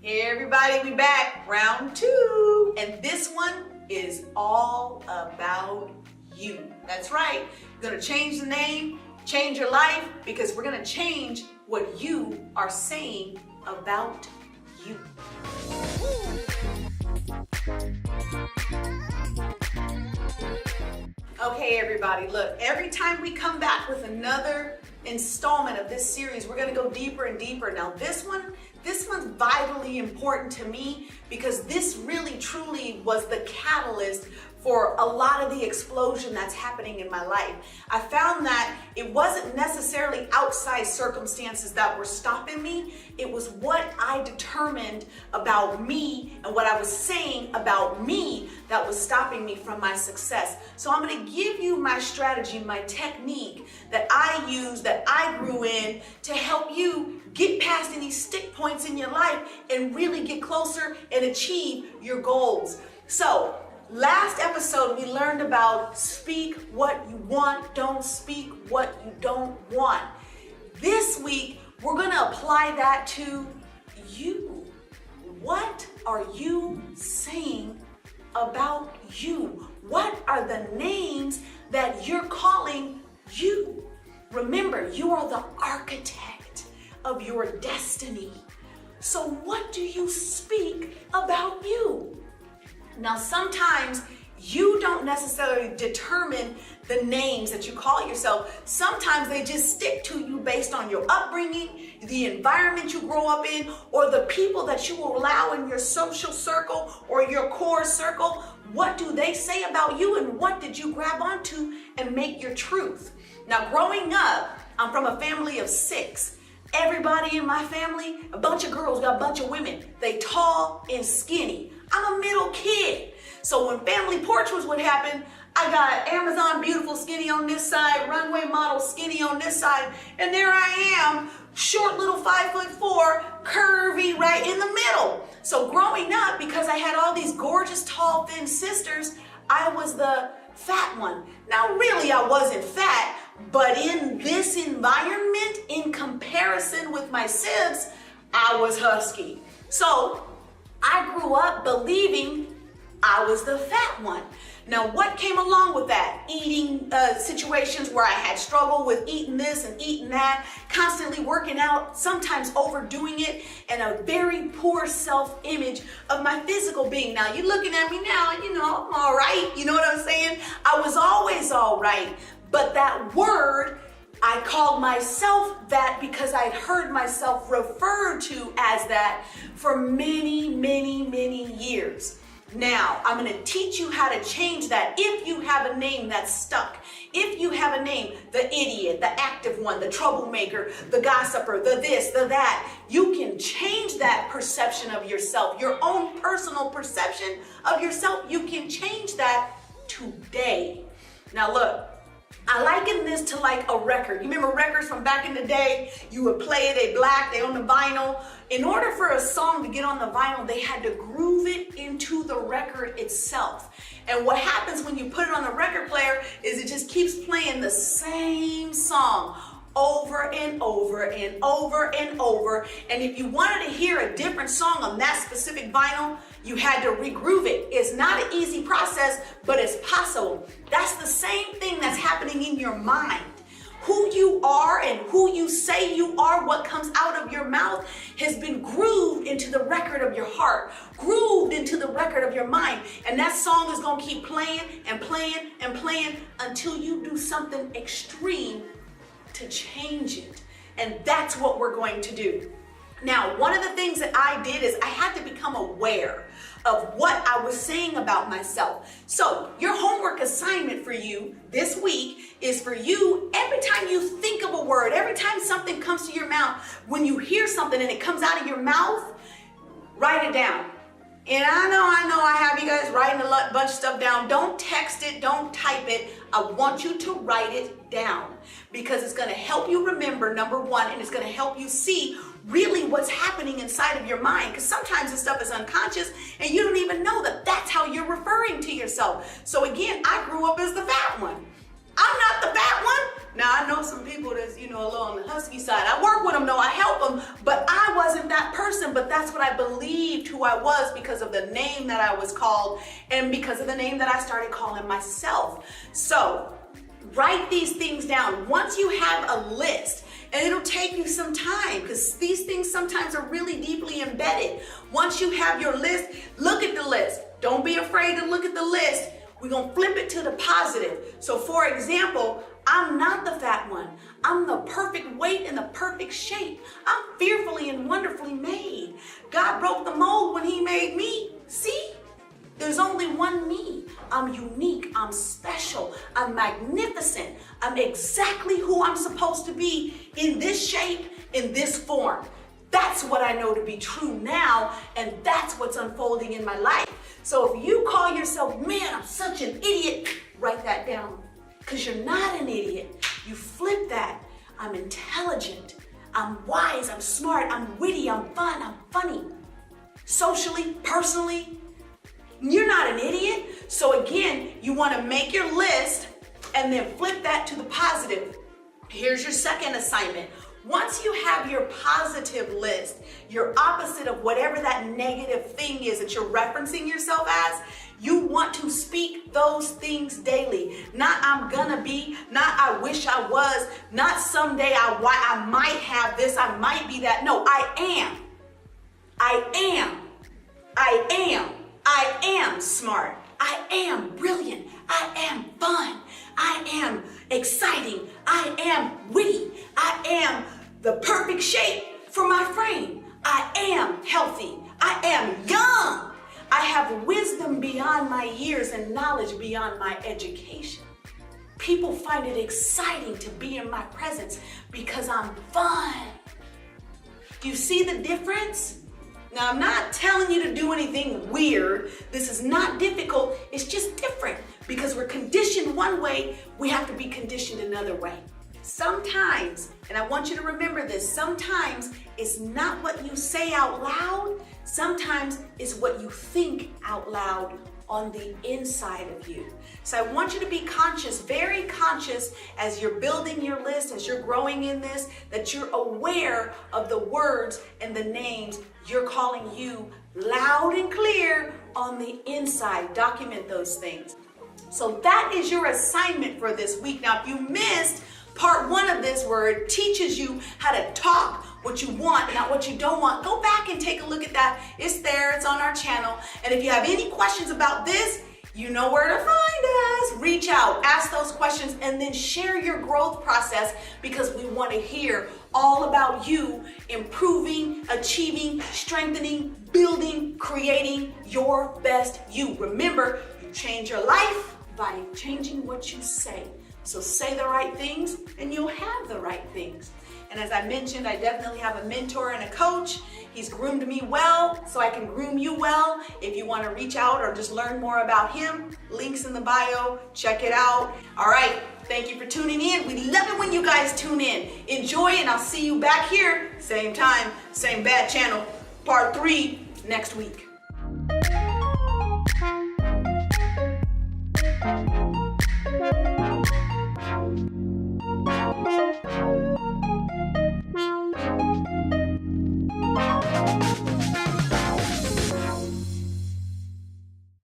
Hey everybody, we back, round two. And this one is all about you. That's right. You're gonna change the name, change your life, because we're gonna change what you are saying about you. Okay, everybody, look, every time we come back with another installment of this series, we're gonna go deeper and deeper. Now this one's vitally important to me because this really truly was the catalyst for a lot of the explosion that's happening in my life. I found that it wasn't necessarily outside circumstances that were stopping me. It was what I determined about me and what I was saying about me that was stopping me from my success. So I'm gonna give you my strategy, my technique that I use, that I grew in to help you get past any stick points in your life and really get closer and achieve your goals. So, last episode, we learned about speak what you want, don't speak what you don't want. This week, we're gonna apply that to you. What are you saying about you? What are the names that you're calling you? Remember, you are the architect of your destiny. So what do you speak about you? Now, sometimes you don't necessarily determine the names that you call yourself. Sometimes they just stick to you based on your upbringing, the environment you grow up in, or the people that you will allow in your social circle or your core circle. What do they say about you, and what did you grab onto and make your truth? Now, growing up, I'm from a family of 6. Everybody in my family, a bunch of girls, got a bunch of women. They tall and skinny. I'm a middle kid. So when family portraits would happen, I got Amazon beautiful skinny on this side, runway model skinny on this side, and there I am, short little 5'4", curvy right in the middle. So growing up, because I had all these gorgeous, tall, thin sisters, I was the fat one. Now really I wasn't fat, but in this environment, in comparison with my sibs, I was husky. So I grew up believing I was the fat one. Now, what came along with that? Eating situations where I had struggled with eating this and eating that, constantly working out, sometimes overdoing it, and a very poor self-image of my physical being. Now, you're looking at me now, and I'm all right. You know what I'm saying? I was always all right. But that word, I called myself that because I'd heard myself referred to as that for many, many, many years. Now, I'm going to teach you how to change that if you have a name that's stuck. If you have a name, the idiot, the active one, the troublemaker, the gossiper, the this, the that, you can change that perception of yourself, your own personal perception of yourself. You can change that today. Now, look. I liken this to like a record. You remember records from back in the day? You would play it, they black, they on the vinyl. In order for a song to get on the vinyl, they had to groove it into the record itself. And what happens when you put it on the record player is it just keeps playing the same song over and over and over and over. And if you wanted to hear a different song on that specific vinyl, you had to regroove it. It's not an easy process, but it's possible. That's the same thing that's happening in your mind. Who you are and who you say you are, what comes out of your mouth, has been grooved into the record of your heart, grooved into the record of your mind. And that song is gonna keep playing and playing and playing until you do something extreme to change it. And that's what we're going to do. Now, one of the things that I did is I had to become aware of what I was saying about myself. So your homework assignment for you this week is for you, every time you think of a word, every time something comes to your mouth, when you hear something and it comes out of your mouth, write it down. And I know I have you guys writing a bunch of stuff down. Don't text it, don't type it. I want you to write it down because it's gonna help you remember, number one, and it's gonna help you see really what's happening inside of your mind, because sometimes this stuff is unconscious and you don't even know that that's how you're referring to yourself. So again, I grew up as the fat one. I'm not the fat one. Now, I know some people that's, a little on the husky side. I work with them, though. I help them, but I wasn't that person. But that's what I believed who I was because of the name that I was called and because of the name that I started calling myself. So write these things down. Once you have a list, and it'll take you some time because these things sometimes are really deeply embedded. Once you have your list, look at the list. Don't be afraid to look at the list. We're going to flip it to the positive. So for example, I'm not the fat one. I'm the perfect weight and the perfect shape. I'm fearfully and wonderfully made. God broke the mold when he made me. See? There's only one me. I'm unique. I'm special. I'm magnificent. I'm exactly who I'm supposed to be in this shape, in this form. That's what I know to be true now, and that's what's unfolding in my life. So if you call yourself, man, I'm such an idiot, write that down. Because you're not an idiot. You flip that. I'm intelligent. I'm wise. I'm smart. I'm witty. I'm fun. I'm funny. Socially, personally, you're not an idiot. So again, you want to make your list and then flip that to the positive. Here's your second assignment. Once you have your positive list, your opposite of whatever that negative thing is that you're referencing yourself as, you want to speak those things daily. Not I'm gonna be, not I wish I was, not someday I might have this, I might be that. No, I am. I am. I am. I am smart. I am brilliant. I am fun. I am exciting. I am witty. I am the perfect shape for my frame. I am healthy. I am young. I have wisdom beyond my years and knowledge beyond my education. People find it exciting to be in my presence because I'm fun. Do you see the difference? Now, I'm not telling you to do anything weird. This is not difficult. It's just different because we're conditioned one way. We have to be conditioned another way. Sometimes, and I want you to remember this, sometimes it's not what you say out loud. Sometimes it's what you think out loud on the inside of you. So I want you to be conscious, very conscious as you're building your list, as you're growing in this, that you're aware of the words and the names you're calling you loud and clear on the inside. Document those things. So that is your assignment for this week. Now, if you missed part one of this where it teaches you how to talk what you want, not what you don't want, go back and take a look at that. It's there, it's on our channel. And if you have any questions about this, you know where to find us. Reach out, ask those questions, and then share your growth process because we want to hear all about you improving, achieving, strengthening, building, creating your best you. Remember, you change your life by changing what you say. So say the right things and you'll have the right things. And as I mentioned, I definitely have a mentor and a coach. He's groomed me well, so I can groom you well. If you want to reach out or just learn more about him, links in the bio, check it out. All right, thank you for tuning in. We love it when you guys tune in. Enjoy, and I'll see you back here, same time, same bad channel, part 3 next week. Thank you.